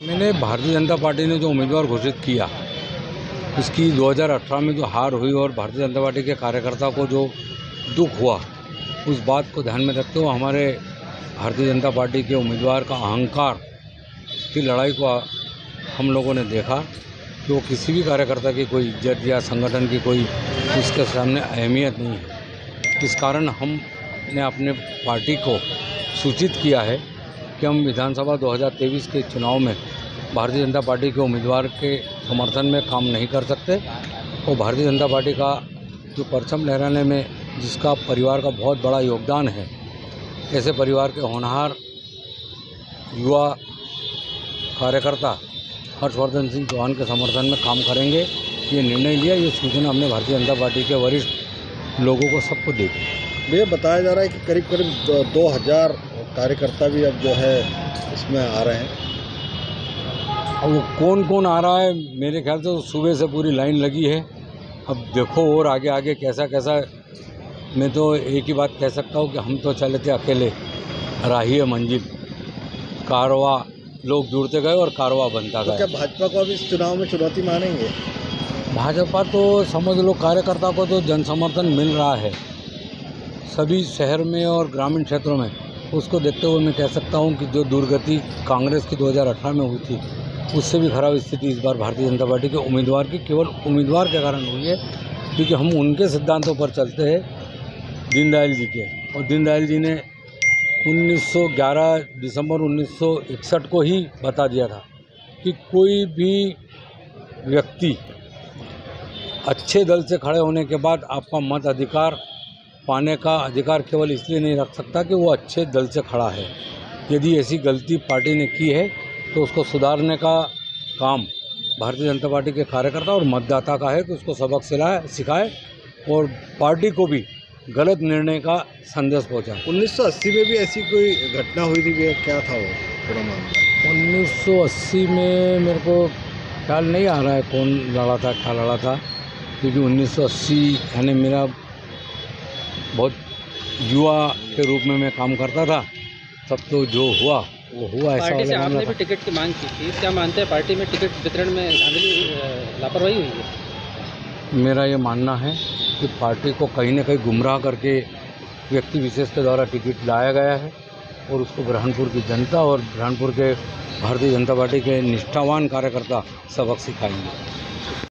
मैंने भारतीय जनता पार्टी ने जो उम्मीदवार घोषित किया, इसकी 2018 में जो हार हुई और भारतीय जनता पार्टी के कार्यकर्ता को जो दुख हुआ, उस बात को ध्यान में रखते हुए हमारे भारतीय जनता पार्टी के उम्मीदवार का अहंकार की लड़ाई को हम लोगों ने देखा कि वो किसी भी कार्यकर्ता की कोई इज्जत या संगठन की कोई उसके सामने अहमियत नहीं है। इस कारण हमने अपने पार्टी को सूचित किया है कि हम विधानसभा 2023 के चुनाव में भारतीय जनता पार्टी के उम्मीदवार के समर्थन में काम नहीं कर सकते और भारतीय जनता पार्टी का जो परचम लहराने में जिसका परिवार का बहुत बड़ा योगदान है, ऐसे परिवार के होनहार युवा कार्यकर्ता हर्षवर्धन सिंह चौहान के समर्थन में काम करेंगे। ये निर्णय लिया, ये सूचना हमने भारतीय जनता पार्टी के वरिष्ठ लोगों को सबको दी। ये बताया जा रहा है कि करीब 2000 कार्यकर्ता भी अब जो है इसमें आ रहे हैं। अब वो कौन कौन आ रहा है, मेरे ख्याल से सुबह से पूरी लाइन लगी है। अब देखो और आगे आगे कैसा कैसा। मैं तो एक ही बात कह सकता हूँ कि हम तो चले थे अकेले, राही मंजिल, कारवा लोग जुड़ते गए और कारवा बनता गया। तो क्या भाजपा को अब इस चुनाव में चुनौती मानेंगे? भाजपा तो समझ लो कार्यकर्ता को तो जन समर्थन मिल रहा है सभी शहर में और ग्रामीण क्षेत्रों में। उसको देखते हुए मैं कह सकता हूं कि जो दुर्गति कांग्रेस की 2018 में हुई थी, उससे भी खराब स्थिति इस बार भारतीय जनता पार्टी के उम्मीदवार की केवल उम्मीदवार के कारण हुई है, क्योंकि हम उनके सिद्धांतों पर चलते हैं, दीनदयाल जी के। और दीनदयाल जी ने 11 दिसंबर 1961 को ही बता दिया था कि कोई भी व्यक्ति अच्छे दल से खड़े होने के बाद आपका मत अधिकार पाने का अधिकार केवल इसलिए नहीं रख सकता कि वो अच्छे दल से खड़ा है। यदि ऐसी गलती पार्टी ने की है तो उसको सुधारने का काम भारतीय जनता पार्टी के कार्यकर्ता और मतदाता का है कि उसको सबक सिखाए और पार्टी को भी गलत निर्णय का संदेश पहुंचाए। 1980 में भी ऐसी कोई घटना हुई थी, क्या था वो पूरा मामला? 1980 में मेरे को ख्याल नहीं आ रहा है कौन लड़ा था, क्या लड़ा था, क्योंकि 1980 यानी मेरा बहुत युवा के रूप में मैं काम करता था, तब तो जो हुआ वो हुआ। ऐसा पार्टी से आपने भी टिकट की मांग की थी, क्या मानते हैं पार्टी में टिकट वितरण में लापरवाही हुई है? मेरा ये मानना है कि पार्टी को कहीं न कहीं गुमराह करके व्यक्ति विशेष के द्वारा टिकट लाया गया है और उसको बुरहानपुर की जनता और बुरहानपुर के भारतीय जनता पार्टी के निष्ठावान कार्यकर्ता सबक सिखाएंगे।